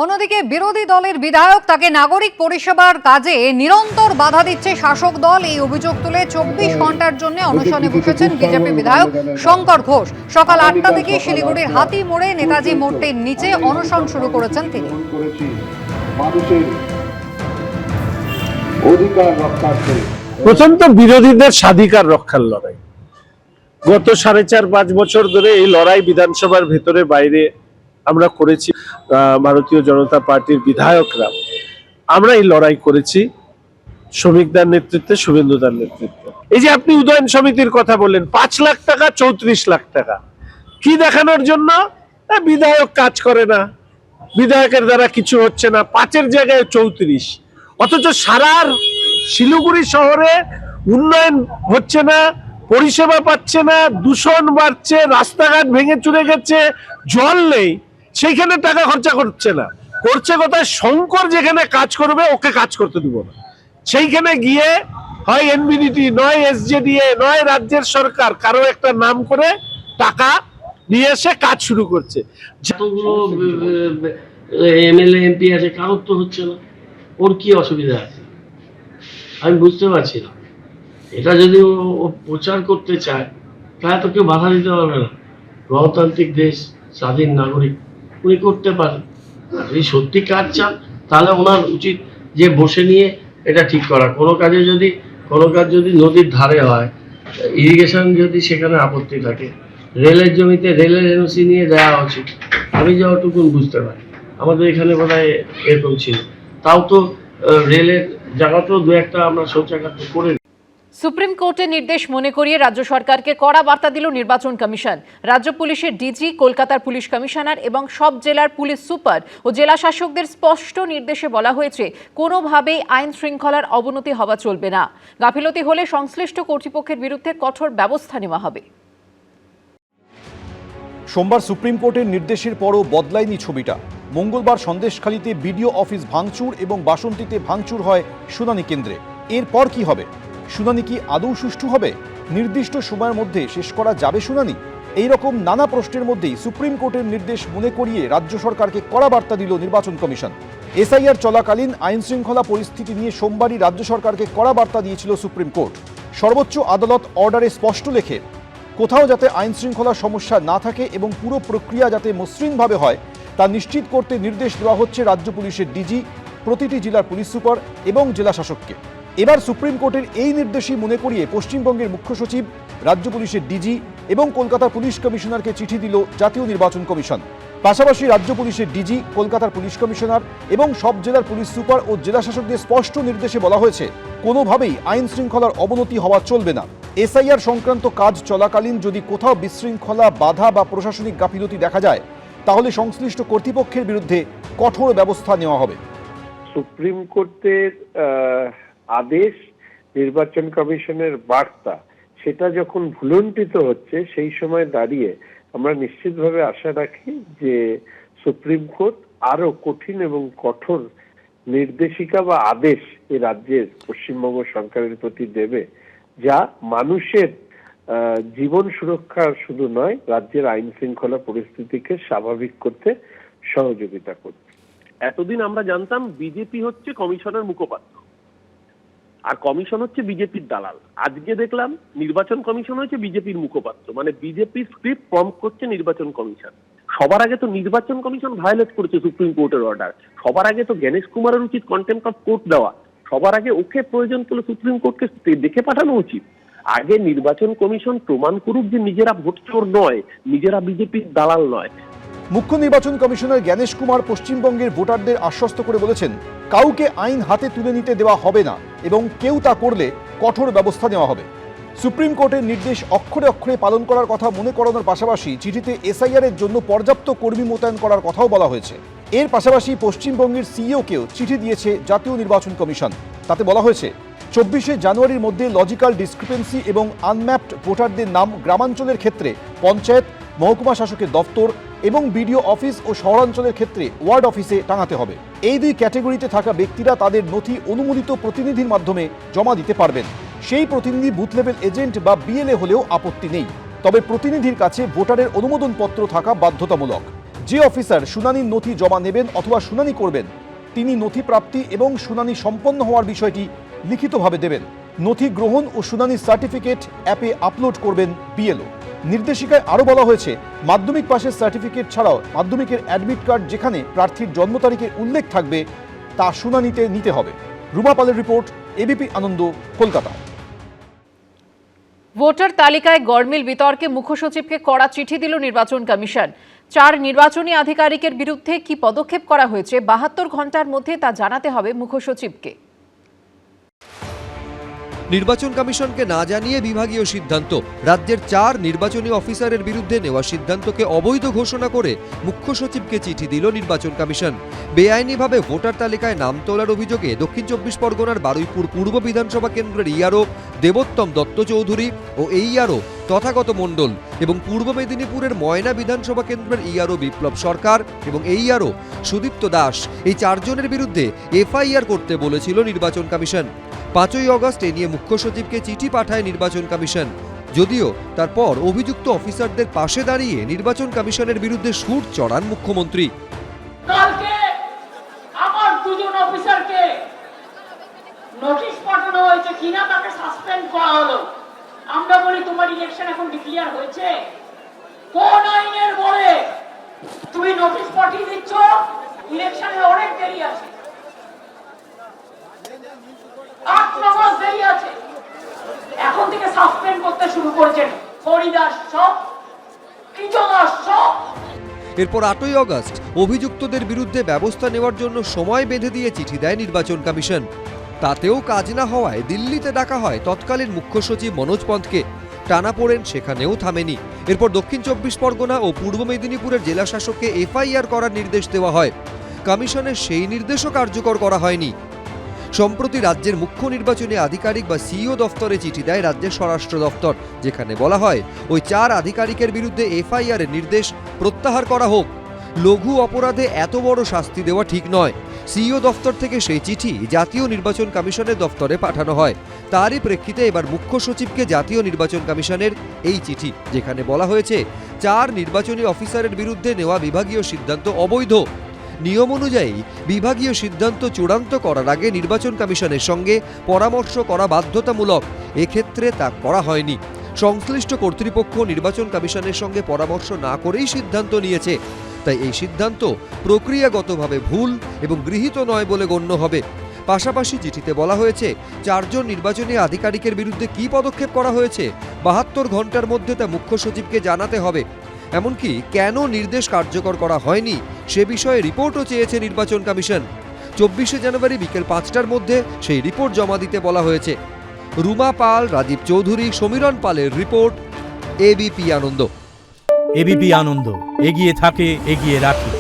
অন্যদিকে বিরোধী দলের বিধায়ক তাকে নাগরিক পরিষেবার কাজে নিরন্তর বাধা দিচ্ছে শাসক দল। এই অভিযোগ তুলে 24 ঘন্টার জন্য অনশনে বসেছেন বিজেপি বিধায়ক শঙ্কর ঘোষ। সকাল 8টা থেকে শিলিগুড়ির হাতি মোড়ে নেতাজি মূর্তির নিচে অনশন শুরু করেছেন তিনি। প্রথম তো বিরোধীদের স্বাধিকার রক্ষার লড়াই। গত 4.5-5 বছর ধরে এই লড়াই বিধানসভার ভেতরে বাইরে আমরা করেছি। ভারতীয় জনতা পার্টির বিধায়করা আমরা এই লড়াই করেছি শ্রমিকদের নেতৃত্বে, শুভেন্দুদার নেতৃত্বে। এই যে আপনি উদয়ন সমিতির কথা বললেন, 5 লাখ টাকা 34 লাখ টাকা কি দেখানোর জন্য? বিধায়ক কাজ করে না, বিধায়কের দ্বারা কিছু হচ্ছে না, 5-এর জায়গায় 34। অথচ সারা শিলিগুড়ি শহরে উন্নয়ন হচ্ছে না, পরিষেবা পাচ্ছে না, দূষণ বাড়ছে, রাস্তাঘাট ভেঙে চুরে গেছে, জল নেই, সেইখানে টাকা খরচা করছে না। করছে কোথায়? শঙ্কর যেখানে কাজ করবে ওকে কাজ করতে দিব না। সেইখানে গিয়ে হয় এনবিডিটি, নয় এসজেডিএ, নয় রাজ্যের সরকার কারো একটা নাম করে টাকা নিয়ে এসে কাজ শুরু করছে। যতগুলো এমএলএ এমপি আছে কারোর তো হচ্ছে না, ওর কি অসুবিধা আছে আমি বুঝতে পারছি না। এটা যদি ও প্রচার করতে চায় তাহলে তো কেউ বাধা দিতে পারবে না। গণতান্ত্রিক দেশ, স্বাধীন নাগরিক, উনি করতে পারেন। যদি সত্যি কাজ চান তাহলে ওনার উচিত যে বসে নিয়ে এটা ঠিক করা। কোনো কাজ যদি নদীর ধারে হয়, ইরিগেশন যদি সেখানে আপত্তি থাকে, রেলের জমিতে রেলের এনওসি নিয়ে দেওয়া উচিত। আমি যতটুকুন বুঝতে পারি আমাদের এখানে বোধহয় এরকম ছিল। তাও তো রেলের জায়গাতেও দু একটা আমরা শৌচাগার করে। সুপ্রিম কোর্টের নির্দেশ মনে করিয়ে রাজ্য সরকারকে কড়া বার্তা দিল নির্বাচন কমিশন। রাজ্য পুলিশের ডিজি, কলকাতার পুলিশ কমিশনার এবং সব জেলার পুলিশ সুপার ও জেলা শাসকদের স্পষ্ট নির্দেশে বলা হয়েছে, কোনোভাবেই আইন শৃঙ্খলার অবনতি হওয়া চলবে না। গাফিলতি হলে সংশ্লিষ্ট কর্তৃপক্ষের বিরুদ্ধে কঠোর ব্যবস্থা নেওয়া হবে। সোমবার সুপ্রিম কোর্টের নির্দেশের পরও বদলায়নি ছবিটা। মঙ্গলবার সন্দেশখালীতে বিডিও অফিস ভাঙচুর এবং বাসন্তীতে ভাঙচুর হয় শুনানি কেন্দ্রে। এরপর কি হবে? শুনানি কি আদৌ সুষ্ঠু হবে? নির্দিষ্ট সময়ের মধ্যে শেষ করা যাবে শুনানি? এই রকম নানা প্রশ্নের মধ্যেই সুপ্রিম কোর্টের নির্দেশ মনে করিয়ে রাজ্য সরকারকে কড়া বার্তা দিল নির্বাচন কমিশন। এসআইআর চলাকালীন আইন শৃঙ্খলা পরিস্থিতি নিয়ে সোমবারই রাজ্য সরকারকে কড়া বার্তা দিয়েছিল সুপ্রিম কোর্ট। সর্বোচ্চ আদালত অর্ডারে স্পষ্ট লেখে, কোথাও যাতে আইন শৃঙ্খলার সমস্যা না থাকে এবং পুরো প্রক্রিয়া যাতে মসৃণভাবে হয় তা নিশ্চিত করতে নির্দেশ দেওয়া হচ্ছে রাজ্য পুলিশের ডিজি, প্রতিটি জেলার পুলিশ সুপার এবং জেলা শাসককে। এবার সুপ্রিম কোর্টের এই নির্দেশই মনে করিয়ে পশ্চিমবঙ্গের মুখ্য সচিব, রাজ্য পুলিশের ডিজি এবং কলকাতার পুলিশ কমিশনারকে চিঠি দিল জাতীয় নির্বাচন কমিশন। পাশাপাশি রাজ্য পুলিশের ডিজি, কলকাতার পুলিশ কমিশনার এবং সব জেলার পুলিশ সুপার ও জেলা শাসকদের স্পষ্ট নির্দেশে বলা হয়েছে, কোনোভাবেই আইন শৃঙ্খলার অবনতি হওয়া চলবে না। এসআইআর সংক্রান্ত কাজ চলাকালীন যদি কোথাও বিশৃঙ্খলা, বাধা বা প্রশাসনিক গাফিলতি দেখা যায় তাহলে সংশ্লিষ্ট কর্তৃপক্ষের বিরুদ্ধে কঠোর ব্যবস্থা নেওয়া হবে। সুপ্রিম কোর্টের আদেশ, নির্বাচন কমিশনের বার্তা, সেটা যখন ভুলণ্ঠিত হচ্ছে সেই সময় দাঁড়িয়ে আমরা নিশ্চিতভাবে আশা রাখি যে সুপ্রিম কোর্ট আরো কঠিন এবং কঠোর নির্দেশিকা বা আদেশ এই রাজ্যের পশ্চিমবঙ্গ সরকারের প্রতি দেবে, যা মানুষের জীবন সুরক্ষার শুধু নয়, রাজ্যের আইন শৃঙ্খলা পরিস্থিতিকে স্বাভাবিক করতে সহযোগিতা করবে। এতদিন আমরা জানতাম বিজেপি হচ্ছে কমিশনের মুখপাত্র আর কমিশন হচ্ছে বিজেপির দালাল। আজকে দেখলাম নির্বাচন কমিশন হচ্ছে বিজেপির মুখপাত্র, মানে বিজেপির স্ক্রিপ্ট প্রম্প করছে নির্বাচন কমিশন। সবার আগে তো নির্বাচন কমিশন ভায়োলেট করেছে সুপ্রিম কোর্টের অর্ডার। সবার আগে তো গণেশ কুমারের উচিত কন্টেম্প অফ কোর্ট দেওয়া। সবার আগে ওকে প্রয়োজন করলে সুপ্রিম কোর্টকে দেখে পাঠানো উচিত। আগে নির্বাচন কমিশন প্রমাণ করুক যে নিজেরা ভোট চোর নয়, নিজেরা বিজেপির দালাল নয়। মুখ্য নির্বাচন কমিশনার গণেশ কুমার পশ্চিমবঙ্গের ভোটারদের আশ্বস্ত করে বলেছেন, কাউকে আইন হাতে তুলে নিতে দেওয়া হবে না এবং কেউ তা করলে কঠোর ব্যবস্থা নেওয়া হবে। সুপ্রিম কোর্টের নির্দেশ অক্ষরে অক্ষরে পালন করার কথা মনে করানোর পাশাপাশি চিঠিতে এসআইআর এর জন্য পর্যাপ্ত কর্মী মোতায়েন করার কথাও বলা হয়েছে। এর পাশাপাশি পশ্চিমবঙ্গের সিইওকেও চিঠি দিয়েছে জাতীয় নির্বাচন কমিশন। তাতে বলা হয়েছে, 24শে জানুয়ারির মধ্যে লজিক্যাল ডিসক্রিপেন্সি এবং আনম্যাপড ভোটারদের নাম গ্রামাঞ্চলের ক্ষেত্রে পঞ্চায়েত, মহকুমা শাসকের দফতর এবং বিডিও অফিস ও শহরাঞ্চলের ক্ষেত্রে ওয়ার্ড অফিসে টাঙাতে হবে। এই দুই ক্যাটেগরিতে থাকা ব্যক্তিরা তাদের নথি অনুমোদিত প্রতিনিধির মাধ্যমে জমা দিতে পারবেন। সেই প্রতিনিধি বুথ লেভেল এজেন্ট বা বিএলএ হলেও আপত্তি নেই, তবে প্রতিনিধির কাছে ভোটারের অনুমোদন পত্র থাকা বাধ্যতামূলক। যে অফিসার শুনানির নথি জমা নেবেন অথবা শুনানি করবেন তিনি নথি প্রাপ্তি এবং শুনানি সম্পন্ন হওয়ার বিষয়টি লিখিতভাবে দেবেন। নথি গ্রহণ ও শুনানির সার্টিফিকেট অ্যাপে আপলোড করবেন বিএলও। নির্দেশিকায় আরও বলা হয়েছে, মাধ্যমিক পাশের সার্টিফিকেট ছাড়াও মাধ্যমিকের অ্যাডমিট কার্ড যেখানে প্রার্থীর জন্ম তারিখের উল্লেখ থাকবে তা শুনানিতে নিতে হবে। রুমা পালের রিপোর্ট, এবিপি আনন্দ, কলকাতা। ভোটার তালিকায় গড়মিল বিতর্কে মুখ্য সচিবকে কড়া চিঠি দিল নির্বাচন কমিশন। 4 নির্বাচনী আধিকারিকের বিরুদ্ধে কি পদক্ষেপ করা হয়েছে 72 ঘন্টার মধ্যে তা জানাতে হবে মুখ্য সচিবকে। নির্বাচন কমিশনকে না জানিয়ে বিভাগীয় সিদ্ধান্ত। রাজ্যের 4 নির্বাচনী অফিসারের বিরুদ্ধে নেওয়া সিদ্ধান্তকে অবৈধ ঘোষণা করে মুখ্য সচিবকে চিঠি দিল নির্বাচন কমিশন। বেআইনিভাবে ভোটার তালিকায় নাম তোলার অভিযোগে দক্ষিণ 24 পরগনার বারুইপুর পূর্ব বিধানসভা কেন্দ্রের ইআরও দেবোত্তম দত্ত চৌধুরী ও এইআরও তথাগত মণ্ডল এবং পূর্ব মেদিনীপুরের ময়না বিধানসভা কেন্দ্রের ইআরও বিপ্লব সরকার এবং এইআরও সুদীপ্ত দাস, এই 4 জনের বিরুদ্ধে এফআইআর করতে বলেছিল নির্বাচন কমিশন। 5ই অগস্ট এ নিয়ে মুখ্য সচিবকে চিঠি পাঠায় নির্বাচন কমিশন। যদিও তারপর অভিযুক্ত অফিসারদের পাশে দাঁড়িয়ে নির্বাচন কমিশনের বিরুদ্ধে সুর চড়ান মুখ্যমন্ত্রী। কালকে আমার 2 জন অফিসারকে নোটিশ পাঠানো হয়েছে কিনা তাকে সাসপেন্ড করা হলো। আমরা বলি তোমার ইলেকশন এখন ডিক্লেয়ার হয়েছে, কোন আইনের বলে তুমি নোটিশ পাঠিয়ে দিচ্ছ? ইলেকশনের অনেক দেরি আছে, 8 মাস দেরি আছে, এখন থেকে সাসপেন্ড করতে শুরু করেছেন হরিদাস সব, কৃতদাস সব। এরপর 8ই অগস্ট অভিযুক্তদের বিরুদ্ধে ব্যবস্থা নেওয়ার জন্য সময় বেঁধে দিয়ে চিঠি দেয় নির্বাচন কমিশন। তাতেও কাজ না হওয়ায় দিল্লিতে ডাকা হয় তৎকালীন মুখ্য সচিব মনোজ পন্তকে। টানাপোড়েন সেখানেও থামেনি। এরপর দক্ষিণ 24 পরগনা ও পূর্ব মেদিনীপুরের জেলা শাসককে এফআইআর করার নির্দেশ দেওয়া হয়। কমিশনের সেই নির্দেশও কার্যকর করা হয়নি। সম্প্রতি রাজ্যের মুখ্য নির্বাচনী আধিকারিক বা সিইও দফতরে চিঠি দেয় রাজ্যের স্বরাষ্ট্র দফতর, যেখানে বলা হয় ওই 4 আধিকারিকের বিরুদ্ধে এফআইআর এর নির্দেশ প্রত্যাহার করা হোক। লঘু অপরাধে এত বড় শাস্তি দেওয়া ঠিক নয়। সিইও দফতর থেকে সেই চিঠি জাতীয় নির্বাচন কমিশনের দফতরে পাঠানো হয়। তারই প্রেক্ষিতে এবার মুখ্য সচিবকে জাতীয় নির্বাচন কমিশনের এই চিঠি, যেখানে বলা হয়েছে 4 নির্বাচনী অফিসারের বিরুদ্ধে নেওয়া বিভাগীয় সিদ্ধান্ত অবৈধ। নিয়ম অনুযায়ী বিভাগীয় সিদ্ধান্ত চূড়ান্ত করার আগে নির্বাচন কমিশনের সঙ্গে পরামর্শ করা বাধ্যতামূলক। এক্ষেত্রে তা করা হয়নি। সংশ্লিষ্ট কর্তৃপক্ষ নির্বাচন কমিশনের সঙ্গে পরামর্শ না করেই সিদ্ধান্ত নিয়েছে। তাই এই সিদ্ধান্ত প্রক্রিয়াগতভাবে ভুল এবং গৃহীত নয় বলে গণ্য হবে। পাশাপাশি চিঠিতে বলা হয়েছে 4 জন নির্বাচনী আধিকারিকের বিরুদ্ধে কী পদক্ষেপ করা হয়েছে 72 ঘন্টার মধ্যে তা মুখ্য সচিবকে জানাতে হবে। এমনকি কেন নির্দেশ কার্যকর করা হয়নি সে বিষয়ে রিপোর্টও চেয়েছে নির্বাচন কমিশন। 24শে জানুয়ারি বিকেল 5টার মধ্যে সেই রিপোর্ট জমা দিতে বলা হয়েছে। রুমা পাল, রাজীব চৌধুরী, সমীরণ পালের রিপোর্ট, এবিপি আনন্দ। এবিপি আনন্দ, এগিয়ে থাকে, এগিয়ে রাখে।